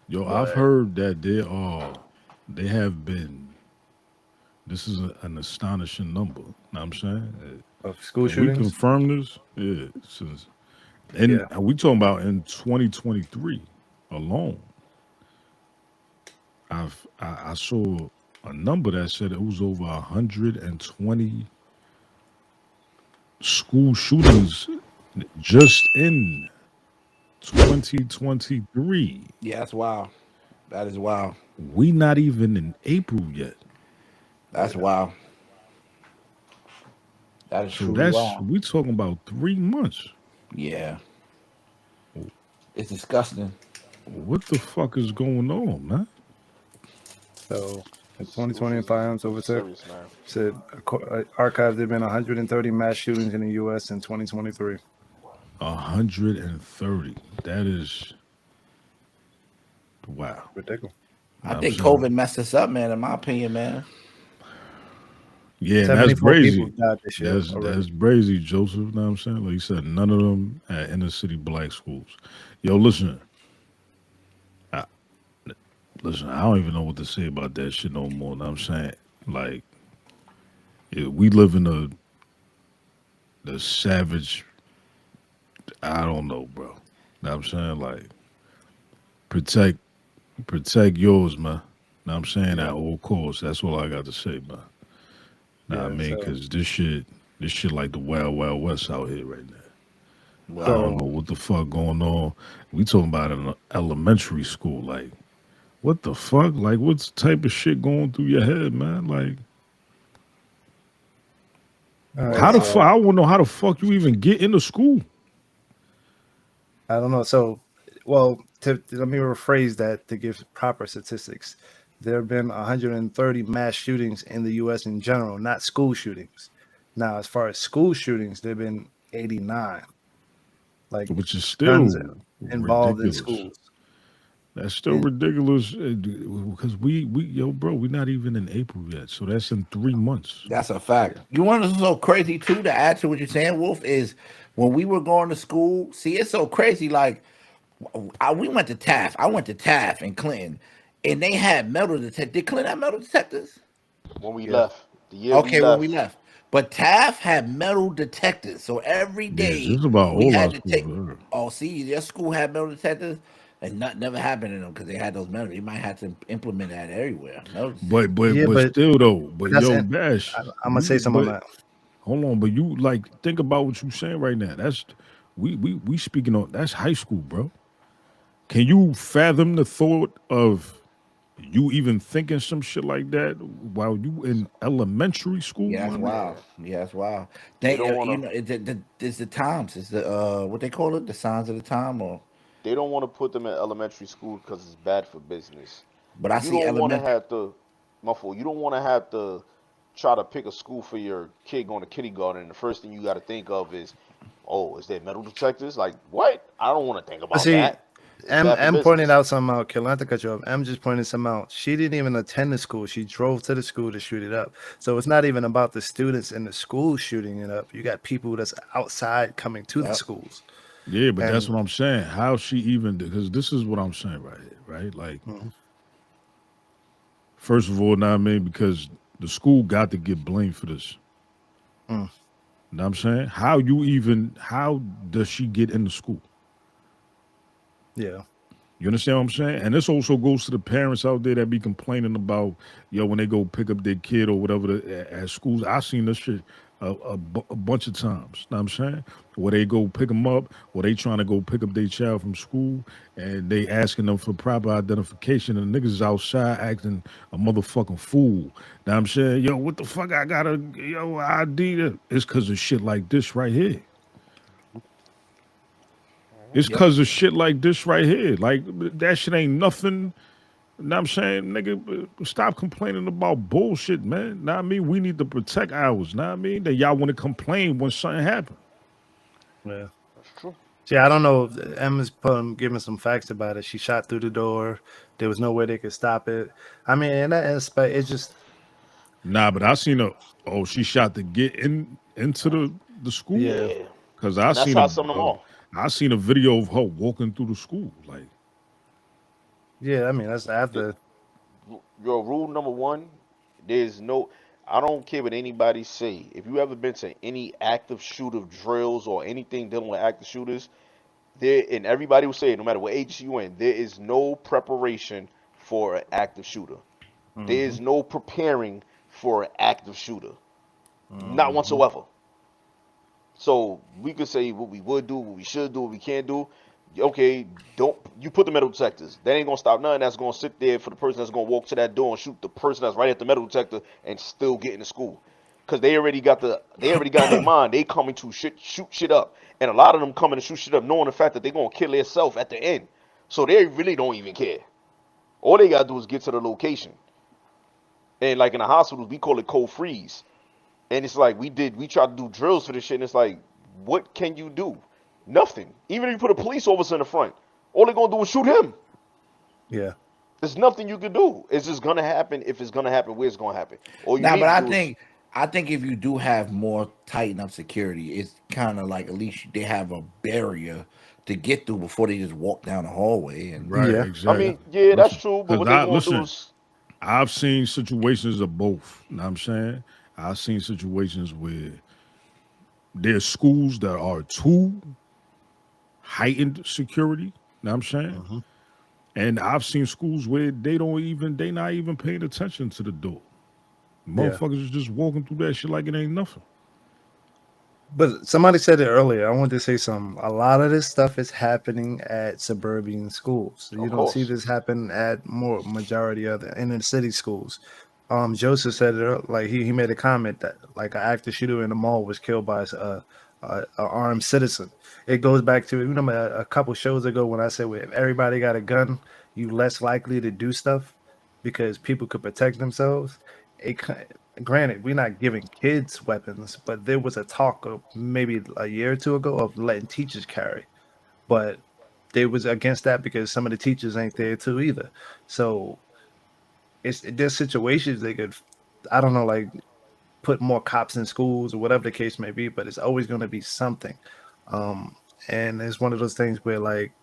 Yo, I've But heard that they have been. This is an astonishing number. Know what I'm saying? of school Can we shootings, confirm this? Yeah, since and yeah, we talking about in 2023 alone. I saw a number that said it was over 120 school shootings just in 2023. Yeah, that's wild. That is wild. We not even in April yet. That's yeah. wild. That is So truly that's wild. we talking about 3 months. Yeah, it's disgusting. What the fuck is going on, man? So in School 2020, shootings firearms is overtook serious, man. said archives there been 130 mass shootings in the U.S. in 2023. 130. That is wow. Ridiculous. I Know what I'm think saying? COVID messed us up, man. In my opinion, man. Yeah, and that's 74 people crazy. died this year already. That's crazy, Joseph. Know what I'm saying? Like you said, none of them at inner city black schools. Yo, listen, I, listen. I don't even know what to say about that shit no more. Know what I'm saying? Like, yeah, we live in the savage. I don't know, bro. Know what I'm saying? Like, protect protect yours, man. Know what I'm saying? At Yeah, all costs. That's all I got to say, man. Nah, I yeah. mean, So, cause this shit like the wild, wild west out here right now. I Wow. don't know so what the fuck going on. We talking about an elementary school. Like, what the fuck? Like, what's the type of shit going through your head, man? Like, all Well, right. how the fuck? So I want to know how the fuck you even get into school. I don't know. So, well, let me rephrase that to give proper statistics. There have been 130 mass shootings in the U.S. in general, not school shootings. Now, as far as school shootings, there have been 89, like Which is guns still involved in ridiculous. schools. That's still And ridiculous because we yo, bro, we're not even in April yet. So that's in 3 months. that's a fact. yeah, You want to know so crazy too? To add to what you're saying, Wolf, is when we were going to school. See, it's so crazy. Like, we went to Taft. I went to Taft in Clinton, and they had metal detectors. Did Clinton have metal detectors? When we yeah. left, the year we Okay, when we left, left. But Taft had metal detectors. So every Yeah, day just about we all our had to schools take. are. Oh, see, your school had metal detectors, and not never happened in them because they had those metal. You might have to implement that everywhere. Metal detectors. Yeah, But still though, but but that's yo, I'm Dash, gonna say you something on but that. hold on, but you like think about what you saying right now. That's we speaking on that's high school, bro. Can you fathom the thought of you even thinking some shit like that while you in elementary school, Yeah, my that's nigga? wild. yeah, Yeah, that's wild. they don't They, want you to. know, it's the times. It's the what they call it, the signs of the time. Or, They don't want to put them in elementary school because it's bad for business. but I You see don't want to elementary. have to, my fault. You don't want to have to try to pick a school for your kid going to kindergarten. And the first thing you got to think of is, oh, is there metal detectors? Like what? I don't want to think But about see, that. It's bad for M pointed business. out something out. Kill, not to cut you off. M just pointed something out. She didn't even attend the school. She drove to the school to shoot it up. So it's not even about the students in the school shooting it up. You got people that's outside coming to the Yep. schools. Yeah, but that's And what I'm saying. How she even because this is what I'm saying right here, right? Like, mhm, first of all, now I mean, because the school got to get blamed for this. mm, You know what I'm saying? How does she get into school? yeah, You understand what I'm saying? And this also goes to the parents out there that be complaining about, yo, when they go pick up their kid or whatever at schools. I seen this shit a bunch of times. Know what I'm saying? Where they go pick them up, or they trying to go pick up their child from school, and they asking them for proper identification, and the niggas is outside acting a motherfucking fool. Now I'm saying, yo, what the fuck I gotta, yo, ID that? It's because of shit like this right here. It's Yep. because of shit like this right here. Like, that shit ain't nothing. Know what I'm saying, nigga, stop complaining about bullshit, man. Know what I mean? We need to protect ours. Know what I mean? That y'all want to complain when something happen. yeah. That's true. See, I don't know. Em is giving some facts about it. She shot through the door. There was no way they could stop it. I mean, in that aspect, it's just Nah, but I seen a oh, she shot to get into the school. yeah. Yeah, Cause and that's how some of them are. I seen a video of her walking through the school. Like, Yeah, I mean that's after. Your rule number one, there's no. I don't care what anybody say. If you ever been to any active shooter drills or anything dealing with active shooters, there and everybody will say it, no matter what agency you in, there is no preparation for an active shooter. There Hmm. is no preparing for an active shooter, not Hmm. whatsoever. So we could say what we would do, what we should do, what we can't do. Okay, don't you put the metal detectors? That ain't gonna stop nothing. That's gonna sit there for the person that's gonna walk to that door and shoot the person that's right at the metal detector and still get into school, because they already got in their mind they coming to shoot shit up, and a lot of them coming to shoot shit up knowing the fact that they gonna kill themselves at the end. So they really don't even care. All they gotta do is get to the location. And like in the hospitals, we call it cold freeze. And it's like we tried to do drills for this shit, and it's like, what can you do? Nothing. Even if you put a police officer in the front, all they're gonna do is shoot him. Yeah. There's nothing you can do. It's just gonna happen if it's gonna happen, where it's gonna happen. All you Nah, need but to I do is think I think if you do have more tighten up security, it's kind of like at least they have a barrier to get through before they just walk down the hallway. And Right, Yeah. I exactly. mean, yeah, that's Listen, true, but because what they I gonna do listen. is I've seen situations of both. You know what I'm saying? I've seen situations where there's schools that are too heightened security. You know what I'm saying? Hmm. And I've seen schools where they not even paying attention to the door. Yeah. Motherfuckers is just walking through that shit like it ain't nothing. But somebody said it earlier. I wanted to say something. A lot of this stuff is happening at suburban schools. You of don't see course. this happen at more majority of the inner city schools. Joseph said it like he made a comment that like an active shooter in the mall was killed by a armed citizen. It goes back to, you remember a couple shows ago when I said, well, if everybody got a gun, you less likely to do stuff because people could protect themselves. It granted, we're not giving kids weapons, but there was a talk of maybe a year or two ago of letting teachers carry, but they was against that because some of the teachers ain't there too either. So there's situations they could, I don't know, like put more cops in schools or whatever the case may be, but it's always going to be something. Um, and it's one of those things where like,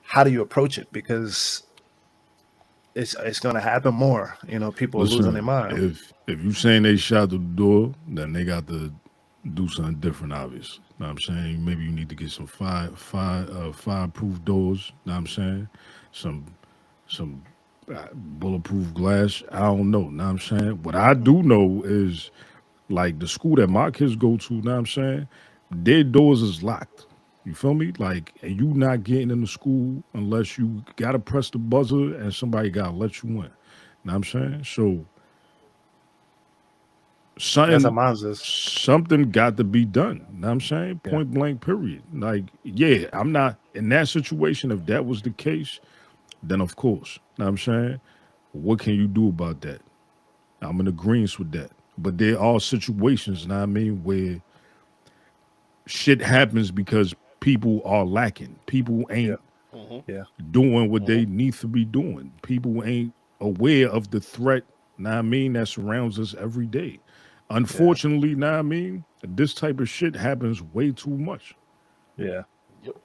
how do you approach it? Because it's going to happen more. You know, people are losing their Listen, mind. if you saying they shot the door, then they got to do something different, obviously. Know what I'm saying? Maybe you need to get some fireproof doors, know what I'm saying? Some some bulletproof glass. I don't know what I'm saying? What I do know is like the school that my kids go to, know what I'm saying? Their doors is locked. You feel me? Like, and you not getting into school unless you gotta press the buzzer and somebody gotta let you in. Know what I'm saying? So That's how something mine is. something got to be done. Know what I'm saying? Yeah. Point blank period. Like, yeah, I'm not in that situation. If that was the case, then of course. Know what I'm saying? What can you do about that? I'm in agreement with that. But there are situations, know what I mean, where shit happens because people are lacking. People Yeah. ain't Hmm. Yeah. doing what Hmm. they need to be doing. People ain't aware of the threat, know what I mean, that surrounds us every day. Yeah. Unfortunately, know what I mean, this type of shit happens way too much. Yeah. Yep.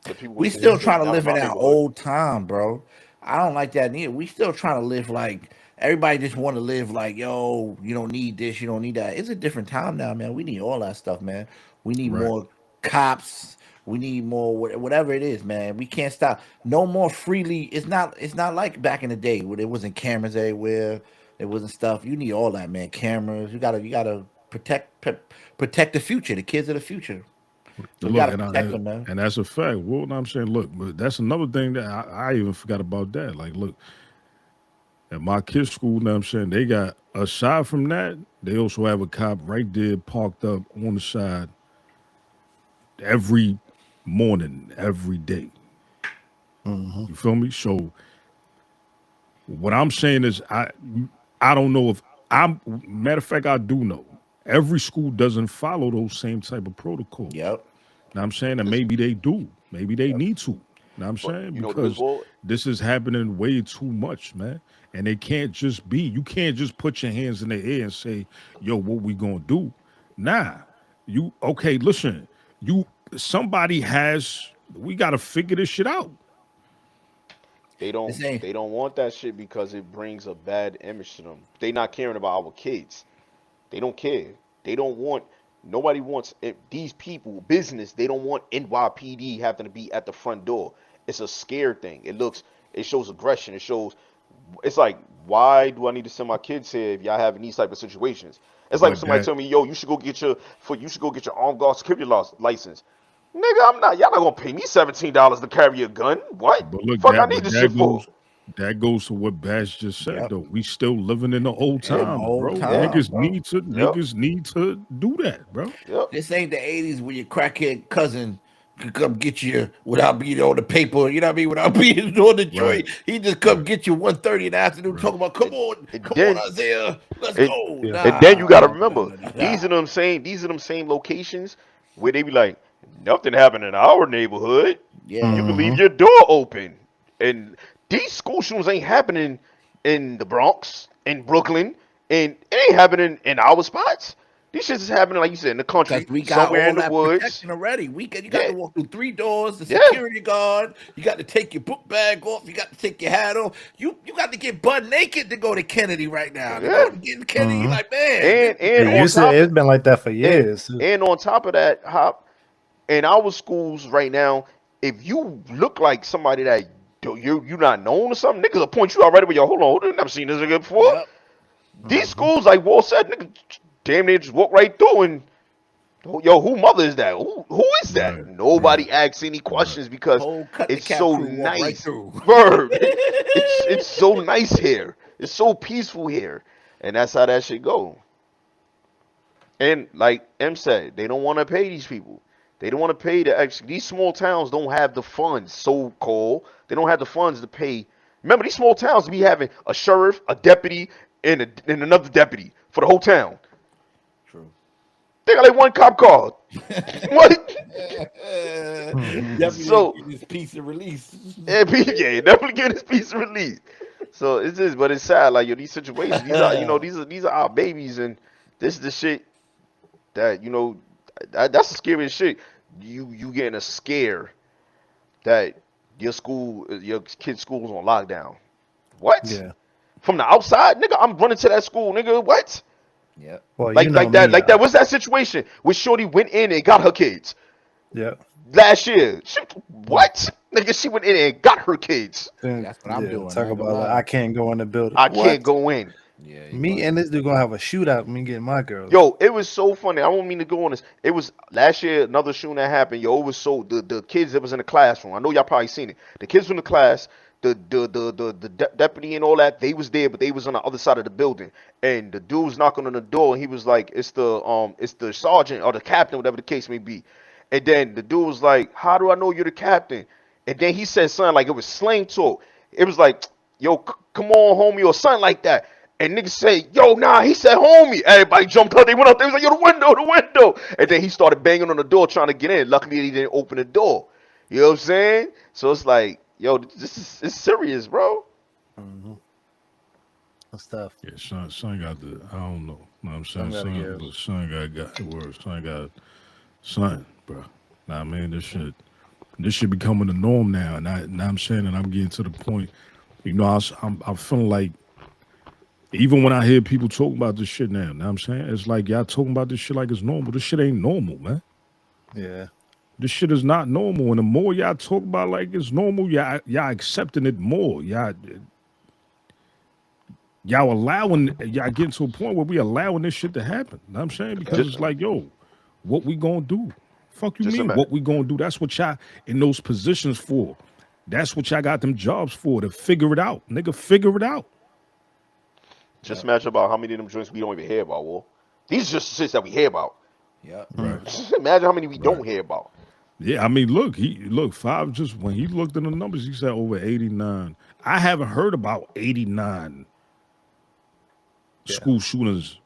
The people we with still this trying in to live my in that neighborhood. old time, bro. I don't like that neither. We still trying to live like everybody just want to live like, yo, you don't need this, you don't need that. It's a different time now, man. We need all that stuff, man. We need Right. more cops. We need more whatever it is, man. We can't stop. No more freely. It's not like back in the day where there wasn't cameras everywhere. There wasn't stuff. You need all that, man. Cameras. You gotta protect the future, the kids of the future. So we Look, gotta protect them, man. and that's a fact. Well, I'm saying, look, but that's another thing that I even forgot about that. Like, look, at my kids' school, know what I'm saying, they got, aside from that, they also have a cop right there parked up on the side every morning, every day. Hmm. You feel me? So what I'm saying is I don't know if I'm, matter of fact, I do know. Every school doesn't follow those same type of protocols. Yep. Now I'm saying that This, maybe they do. Maybe they yep. need to. Now I'm But saying you know what it is, because Walt? this is happening way too much, man. And it can't just be. You can't just put your hands in the air and say, "Yo, what we gonna do?" Nah. You okay? Listen, you somebody has. We got to figure this shit out. They This don't ain't they don't want that shit because it brings a bad image to them. They not caring about our kids. They don't care. They don't want nobody wants these people business. They don't want NYPD having to be at the front door. It's a scare thing. It shows aggression. It's like, why do I need to send my kids here if y'all having these type of situations? It's like if But somebody tell me, yo, you should go get your armed guard security license. Nigga, I'm not. Y'all not gonna pay me $17 to carry a gun. What? but look Fuck, I that need but this shit for. that goes to what Bash just said Yep. though. We still living in the old in the times, old bro. time, Niggas bro. need to Yep. do that, bro. Yep. This ain't the 80s when your crackhead cousin could come get you without being on the paper, you know what I mean? Without being on the joint. Right. He just come get you 1:30 in the afternoon Right. talking about, come And on, then Isaiah, let's and go. Yeah. and then you Nah, gotta nah, remember nah, nah, nah. these are them same locations where they be like, nothing happened in our neighborhood. Yeah. You can leave Mm-hmm. your door open. And these school shootings ain't happening in the Bronx, in Brooklyn, and it ain't happening in our spots. These shits is happening, like you said, in the Because country, we got somewhere all in the that woods. protection already. You got Yeah, to walk through 3 doors, the yeah, security guard. You got to take your book bag off. You got to take your hat off. You got to get butt naked to go to Kennedy right now. To yeah. go to get Kennedy, you Mm-hmm. like, man, And It and on used to. top It's been like that for and years. and on top of that, Hop, in our schools right now, if you look like somebody that you not known or something, niggas will point you out right away. Yo, hold on, I've never seen this nigga before. yep. These Mm-hmm. schools, like Wall said, nigga, damn near just walk right through and yo, who mother is that? Who is that? Right. Right. Nobody asks any Right. questions because Whole cut the it's cap so crew walk right nice. through. Verb. It's so nice here. It's so peaceful here. And that's how that shit go. And like M said, they don't want to pay these people. They don't want to pay the extra. These small towns don't have the funds, so called. They don't have the funds to pay. Remember, these small towns be having a sheriff, a deputy, and another deputy for the whole town. True. They got like one cop car. What? Mm-hmm. Definitely So, get this piece of release. yeah, definitely get his piece of relief. So it's just, but it's sad. Like, yo, these situations, these are our babies, and this is the shit that that's the scariest shit. You getting a scare that your kid's school is on lockdown. What? Yeah. From the outside, nigga? I'm running to that school, nigga. What? Yep. Well, Like you know like that me. like that. What's that situation where Shorty went in and got her kids Yeah. last year? What? Nigga, she went in and got her kids. That's what I'm doing. Talk I ain't gonna about like, lie. I can't go in the building. I What? can't go in. Yeah. Me and this dude gonna have a shootout. Me getting my girls. Yo, it was so funny. I don't mean to go on this. It was last year, another shooting that happened. Yo, it was the kids that was in the classroom. I know y'all probably seen it. The kids from the class, the deputy and all that, they was there, but they was on the other side of the building. And the dude was knocking on the door, and he was like, it's the sergeant or the captain, whatever the case may be. And then the dude was like, how do I know you're the captain? And then he said something like it was slang talk. It was like, yo, come on, homie, or something like that. And niggas say, yo, nah, he said homie. Everybody jumped up. They went up there. He was like, yo, the window. And then he started banging on the door trying to get in. Luckily, he didn't open the door. You know what I'm saying? So it's like, yo, it's serious, bro. Mm-hmm. That's tough. Yeah, son got the I don't know. Know what I'm saying? Son gotta Son, give. but son got the word. Son, bro. Nah, I mean, this shit becoming the norm now. And I'm saying, and I'm getting to the point, I'm feeling like, even when I hear people talk about this shit now, I'm saying? It's like y'all talking about this shit like it's normal. This shit ain't normal, man. Yeah. This shit is not normal. And the more y'all talk about like it's normal, y'all accepting it more. Y'all getting to a point where we allowing this shit to happen. Know what I'm saying? Because Just, it's like, yo, what we gonna do? Fuck you just mean? imagine. What we gonna do? That's what y'all in those positions for. That's what y'all got them jobs for, to figure it out. Nigga, figure it out. Just imagine about how many of them joints we don't even hear about, Will. These are just shits that we hear about. Yep. Right. Just imagine how many we Right. don't hear about. Yeah, I mean, look, Five, just when he looked at the numbers, he said over 89. I haven't heard about 89 Yeah. school shootings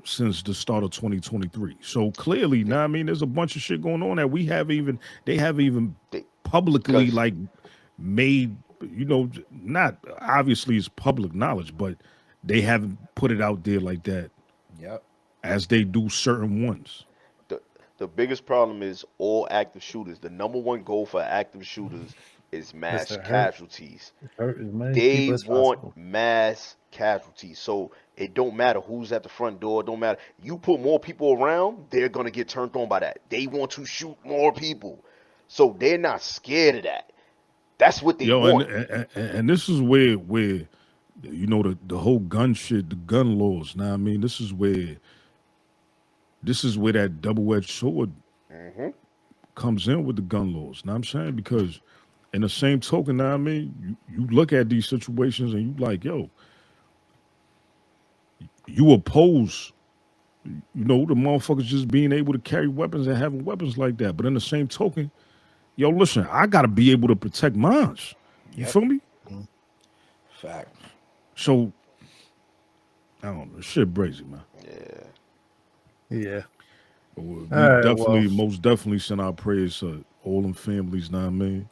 since the start of 2023. So clearly, now I mean, there's a bunch of shit going on that they haven't even They, publicly because like made, not obviously it's public knowledge, but they haven't put it out there like that Yep. as they do certain ones. the biggest problem is all active shooters. The number one goal for active shooters is It's mass to casualties. hurt as many They people as want possible. mass casualties. So it don't matter who's at the front door. It don't matter. You put more people around, they're gonna get turned on by that. They want to shoot more people. So they're not scared of that. That's what they Yo, and want. and this is where you know the whole gun shit, the gun laws. Now I mean, this is where that double edged sword Hmm. comes in with the gun laws. Now I'm saying because in the same token, now I mean, you look at these situations and you like, yo, you oppose, the motherfuckers just being able to carry weapons and having weapons like that. But in the same token, yo, listen, I gotta be able to protect mines. You Yep. feel me? Mhm. Fact. So I don't know, shit crazy, man. Yeah. Yeah. But we All right. Well, most definitely send our prayers to all them families. Know what I mean?